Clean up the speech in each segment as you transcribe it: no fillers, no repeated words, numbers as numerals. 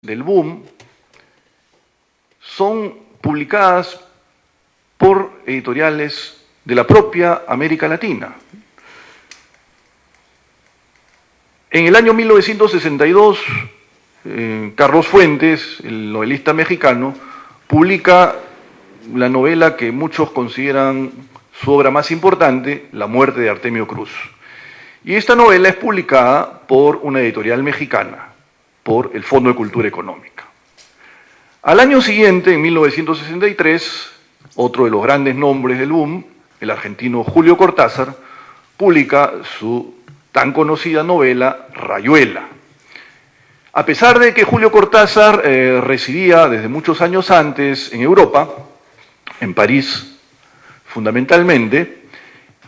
del boom son publicadas por editoriales de la propia América Latina. En el año 1962, Carlos Fuentes, el novelista mexicano, publica la novela que muchos consideran su obra más importante, La muerte de Artemio Cruz. Y esta novela es publicada por una editorial mexicana, por el Fondo de Cultura Económica. Al año siguiente, en 1963, otro de los grandes nombres del boom, el argentino Julio Cortázar, publica su tan conocida novela Rayuela. A pesar de que Julio Cortázar residía desde muchos años antes en Europa, en París fundamentalmente,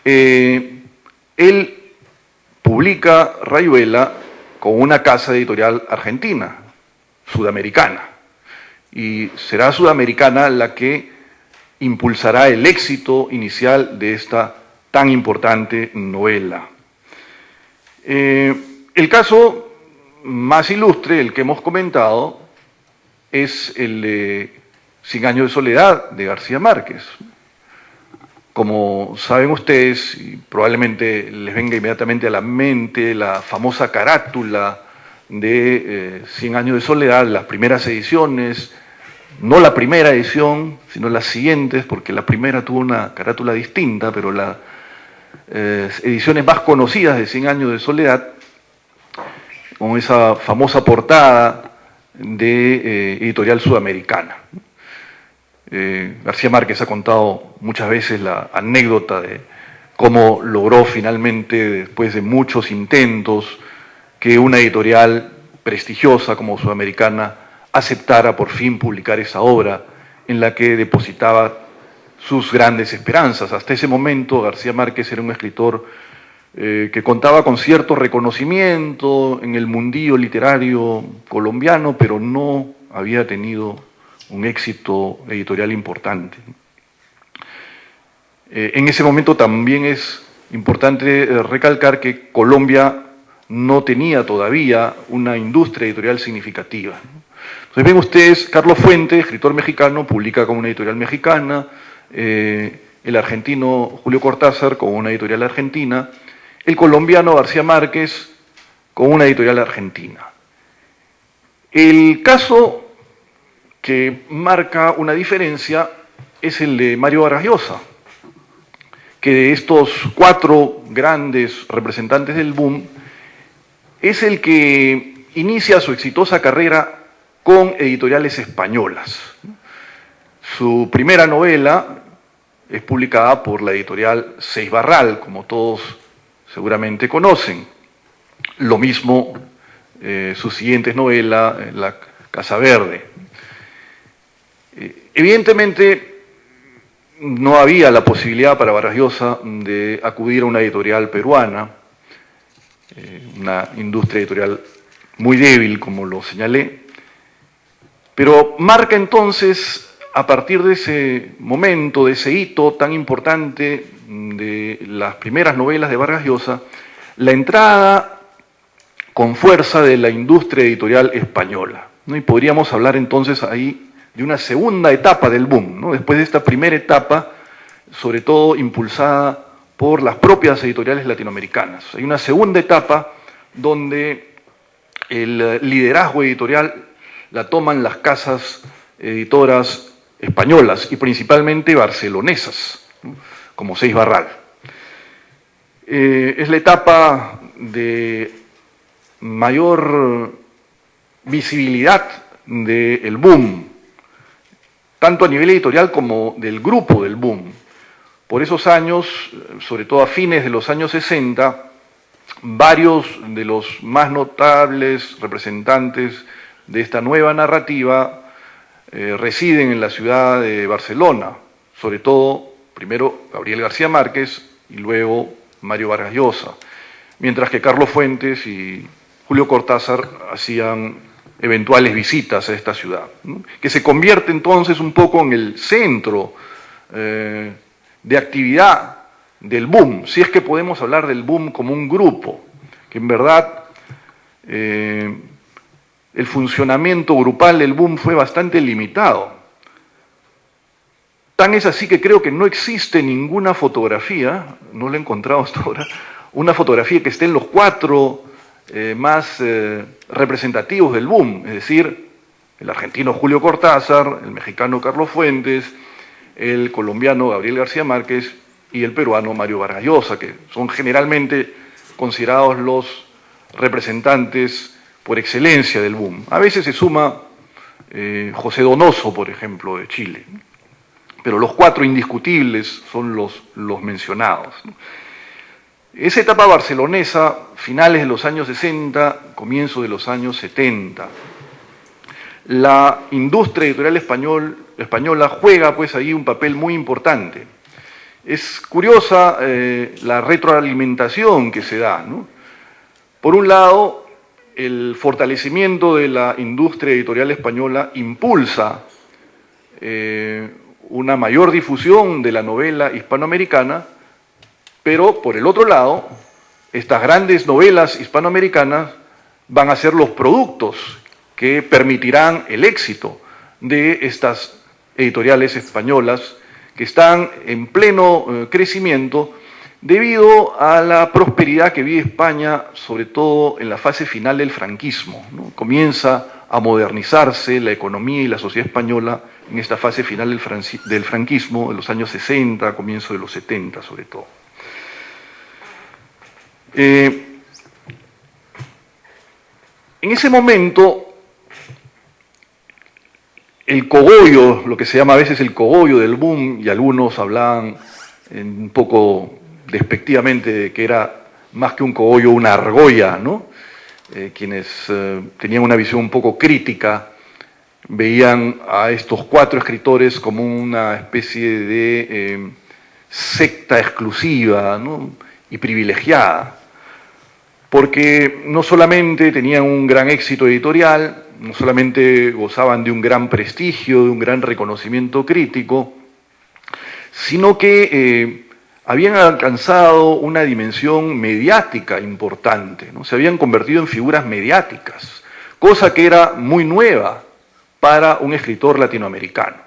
él publica Rayuela con una casa editorial argentina, sudamericana, y será sudamericana la que impulsará el éxito inicial de esta tan importante novela. El caso más ilustre, el que hemos comentado, es el de 100 años de soledad de García Márquez. Como saben ustedes, y probablemente les venga inmediatamente a la mente la famosa carátula de 100 años de soledad, las primeras ediciones, no la primera edición, sino las siguientes, porque la primera tuvo una carátula distinta, pero las ediciones más conocidas de 100 años de soledad, con esa famosa portada de editorial sudamericana. García Márquez ha contado muchas veces la anécdota de cómo logró finalmente, después de muchos intentos, que una editorial prestigiosa como Sudamericana aceptara por fin publicar esa obra en la que depositaba sus grandes esperanzas. Hasta ese momento García Márquez era un escritor que contaba con cierto reconocimiento en el mundillo literario colombiano, pero no había tenido un éxito editorial importante. En ese momento también es importante recalcar que Colombia no tenía todavía una industria editorial significativa. Entonces ven ustedes, Carlos Fuentes, escritor mexicano, publica con una editorial mexicana, el argentino Julio Cortázar con una editorial argentina, el colombiano García Márquez con una editorial argentina. El caso que marca una diferencia es el de Mario Vargas Llosa, que de estos 4 grandes representantes del boom es el que inicia su exitosa carrera con editoriales españolas. Su primera novela es publicada por la editorial Seis Barral, como todos seguramente conocen. Lo mismo su siguiente novela, La Casa Verde. Evidentemente no había la posibilidad para Vargas Llosa de acudir a una editorial peruana, una industria editorial muy débil, como lo señalé, pero marca entonces, a partir de ese momento, de ese hito tan importante de las primeras novelas de Vargas Llosa, la entrada con fuerza de la industria editorial española, ¿no? Y podríamos hablar entonces ahí de una segunda etapa del boom, ¿no? Después de esta primera etapa, sobre todo impulsada por las propias editoriales latinoamericanas. Hay una segunda etapa donde el liderazgo editorial la toman las casas editoras españolas y principalmente barcelonesas, ¿no? Como Seis Barral. Es la etapa de mayor visibilidad del boom, tanto a nivel editorial como del grupo del boom. Por esos años, sobre todo a fines de los años 60, varios de los más notables representantes de esta nueva narrativa residen en la ciudad de Barcelona, sobre todo, primero Gabriel García Márquez y luego Mario Vargas Llosa, mientras que Carlos Fuentes y Julio Cortázar hacían eventuales visitas a esta ciudad, ¿no? Que se convierte entonces un poco en el centro de actividad del boom, si es que podemos hablar del boom como un grupo, que en verdad el funcionamiento grupal del boom fue bastante limitado. Tan es así que creo que no existe ninguna fotografía, no la he encontrado hasta ahora, una fotografía que esté en los cuatro más representativos del boom, es decir, el argentino Julio Cortázar, el mexicano Carlos Fuentes, el colombiano Gabriel García Márquez y el peruano Mario Vargas Llosa, que son generalmente considerados los representantes por excelencia del boom. A veces se suma José Donoso, por ejemplo, de Chile, pero los cuatro indiscutibles son los mencionados. Esa etapa barcelonesa, finales de los años 60, comienzo de los años 70, la industria editorial española juega pues ahí un papel muy importante. Es curiosa la retroalimentación que se da, ¿no? Por un lado, el fortalecimiento de la industria editorial española impulsa una mayor difusión de la novela hispanoamericana, pero por el otro lado, estas grandes novelas hispanoamericanas van a ser los productos que permitirán el éxito de estas editoriales españolas que están en pleno crecimiento debido a la prosperidad que vive España, sobre todo en la fase final del franquismo, ¿no? Comienza a modernizarse la economía y la sociedad española en esta fase final del franquismo, de los años 60, comienzo de los 70 sobre todo. En ese momento, el cogollo, lo que se llama a veces el cogollo del boom, y algunos hablaban un poco despectivamente de que era más que un cogollo, una argolla, ¿no? Quienes tenían una visión un poco crítica veían a estos cuatro escritores como una especie de secta exclusiva, ¿no? Y privilegiada, porque no solamente tenían un gran éxito editorial, no solamente gozaban de un gran prestigio, de un gran reconocimiento crítico, sino que habían alcanzado una dimensión mediática importante, ¿no? Se habían convertido en figuras mediáticas, cosa que era muy nueva para un escritor latinoamericano.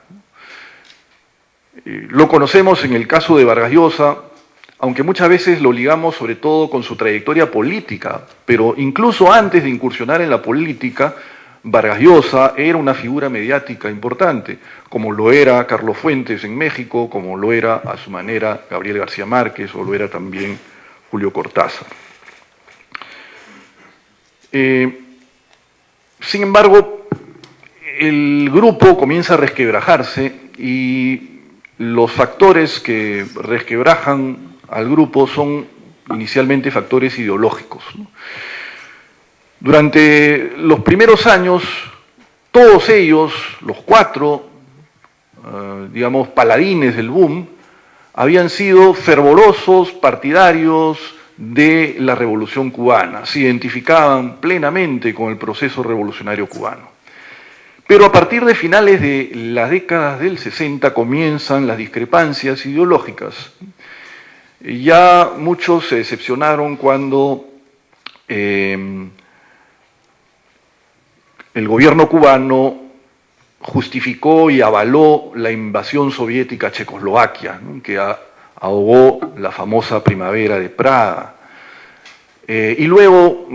Lo conocemos en el caso de Vargas Llosa, aunque muchas veces lo ligamos sobre todo con su trayectoria política, pero incluso antes de incursionar en la política, Vargas Llosa era una figura mediática importante, como lo era Carlos Fuentes en México, como lo era a su manera Gabriel García Márquez, o lo era también Julio Cortázar. Sin embargo, el grupo comienza a resquebrajarse y los factores que resquebrajan al grupo son inicialmente factores ideológicos, ¿no? Durante los primeros años, todos ellos, los cuatro, digamos, paladines del boom, habían sido fervorosos partidarios de la Revolución cubana, se identificaban plenamente con el proceso revolucionario cubano. Pero a partir de finales de las décadas del 60 comienzan las discrepancias ideológicas. Ya muchos se decepcionaron cuando el gobierno cubano justificó y avaló la invasión soviética a Checoslovaquia, ¿no? Que ahogó la famosa primavera de Praga. Y luego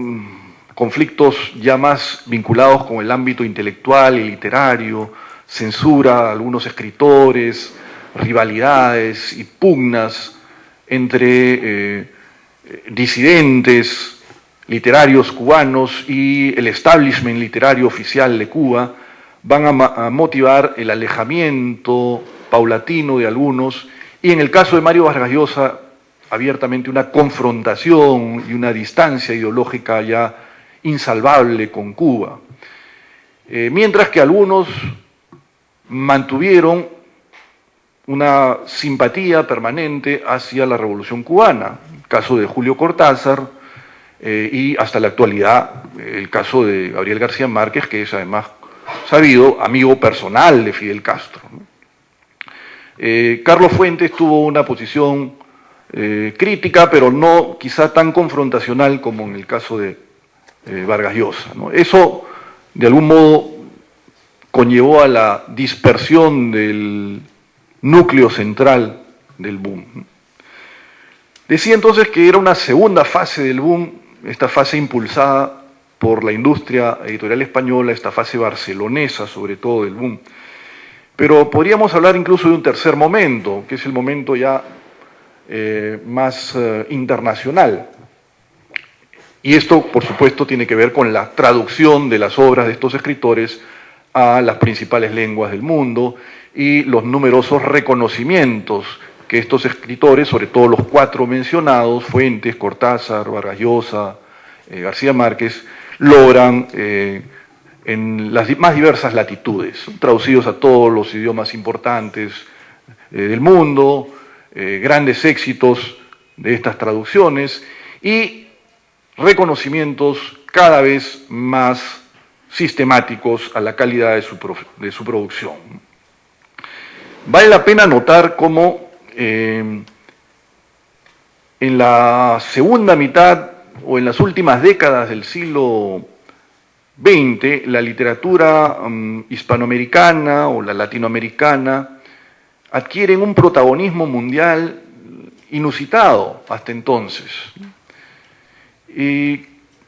conflictos ya más vinculados con el ámbito intelectual y literario, censura a algunos escritores, rivalidades y pugnas entre disidentes literarios cubanos y el establishment literario oficial de Cuba, van a motivar el alejamiento paulatino de algunos, y en el caso de Mario Vargas Llosa, abiertamente una confrontación y una distancia ideológica ya insalvable con Cuba. Mientras que algunos mantuvieron una simpatía permanente hacia la Revolución cubana, el caso de Julio Cortázar, y hasta la actualidad el caso de Gabriel García Márquez, que es además sabido amigo personal de Fidel Castro, ¿no? Carlos Fuentes tuvo una posición crítica, pero no quizá tan confrontacional como en el caso de Vargas Llosa, ¿no? Eso de algún modo conllevó a la dispersión del núcleo central del boom. Decía entonces que era una segunda fase del boom, esta fase impulsada por la industria editorial española, esta fase barcelonesa sobre todo del boom. Pero podríamos hablar incluso de un tercer momento, que es el momento ya más internacional. Y esto, por supuesto, tiene que ver con la traducción de las obras de estos escritores a las principales lenguas del mundo y los numerosos reconocimientos que estos escritores, sobre todo los cuatro mencionados, Fuentes, Cortázar, Vargas Llosa, García Márquez, logran en las más diversas latitudes, traducidos a todos los idiomas importantes del mundo, grandes éxitos de estas traducciones y reconocimientos cada vez más sistemáticos a la calidad de su producción. Vale la pena notar cómo en la segunda mitad o en las últimas décadas del siglo XX, la literatura hispanoamericana o la latinoamericana adquieren un protagonismo mundial inusitado hasta entonces. Y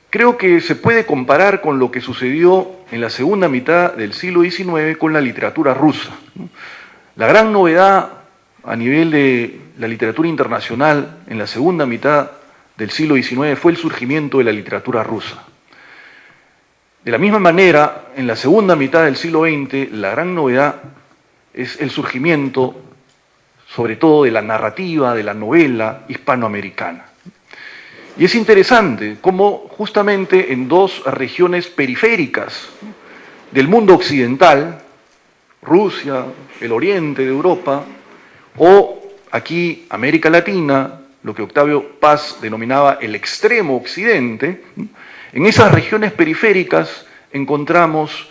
creo que se puede comparar con lo que sucedió en la segunda mitad del siglo XIX con la literatura rusa. La gran novedad a nivel de la literatura internacional en la segunda mitad del siglo XIX fue el surgimiento de la literatura rusa. De la misma manera, en la segunda mitad del siglo XX, la gran novedad es el surgimiento, sobre todo de la narrativa, de la novela hispanoamericana. Y es interesante cómo justamente en dos regiones periféricas del mundo occidental, Rusia, el oriente de Europa, o aquí América Latina, lo que Octavio Paz denominaba el extremo occidente, en esas regiones periféricas encontramos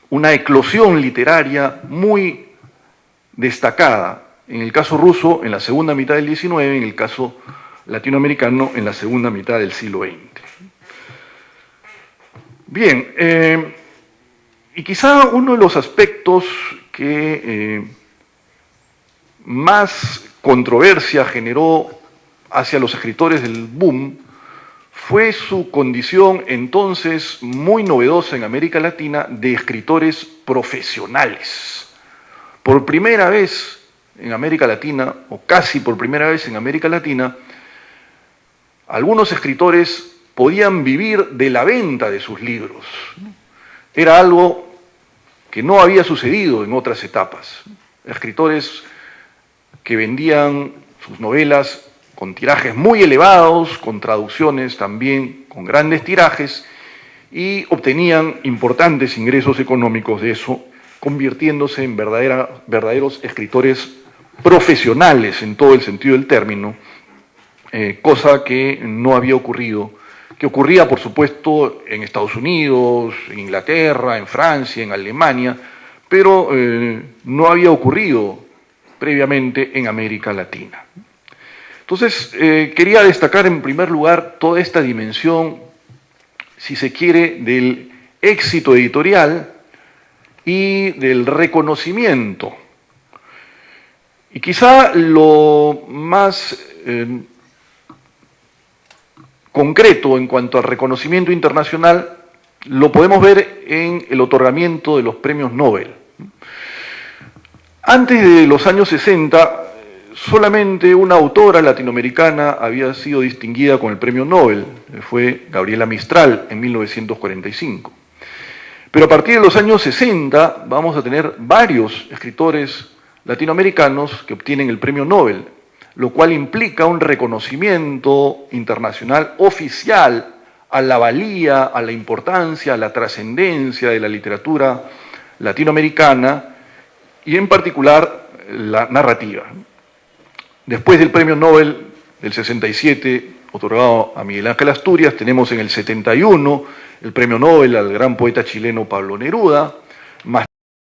una eclosión literaria muy destacada. En el caso ruso, en la segunda mitad del XIX, en el caso latinoamericano, en la segunda mitad del siglo XX. Bien, y quizá uno de los aspectos que más controversia generó hacia los escritores del boom fue su condición entonces muy novedosa en América Latina de escritores profesionales. Por primera vez en América Latina, o casi por primera vez en América Latina, algunos escritores podían vivir de la venta de sus libros. Era algo que no había sucedido en otras etapas. Escritores que vendían sus novelas con tirajes muy elevados, con traducciones también con grandes tirajes, y obtenían importantes ingresos económicos de eso, convirtiéndose en verdaderos escritores profesionales en todo el sentido del término, cosa que no había ocurrido, que ocurría por supuesto en Estados Unidos, en Inglaterra, en Francia, en Alemania, pero no había ocurrido previamente en América Latina. Entonces, quería destacar en primer lugar toda esta dimensión, si se quiere, del éxito editorial y del reconocimiento. Y quizá lo más concreto en cuanto al reconocimiento internacional lo podemos ver en el otorgamiento de los premios Nobel. Antes de los años 60, solamente una autora latinoamericana había sido distinguida con el premio Nobel, fue Gabriela Mistral en 1945. Pero a partir de los años 60 vamos a tener varios escritores latinoamericanos que obtienen el premio Nobel, lo cual implica un reconocimiento internacional oficial a la valía, a la importancia, a la trascendencia de la literatura latinoamericana y en particular la narrativa. Después del premio Nobel del 67, otorgado a Miguel Ángel Asturias, tenemos en el 71 el premio Nobel al gran poeta chileno Pablo Neruda,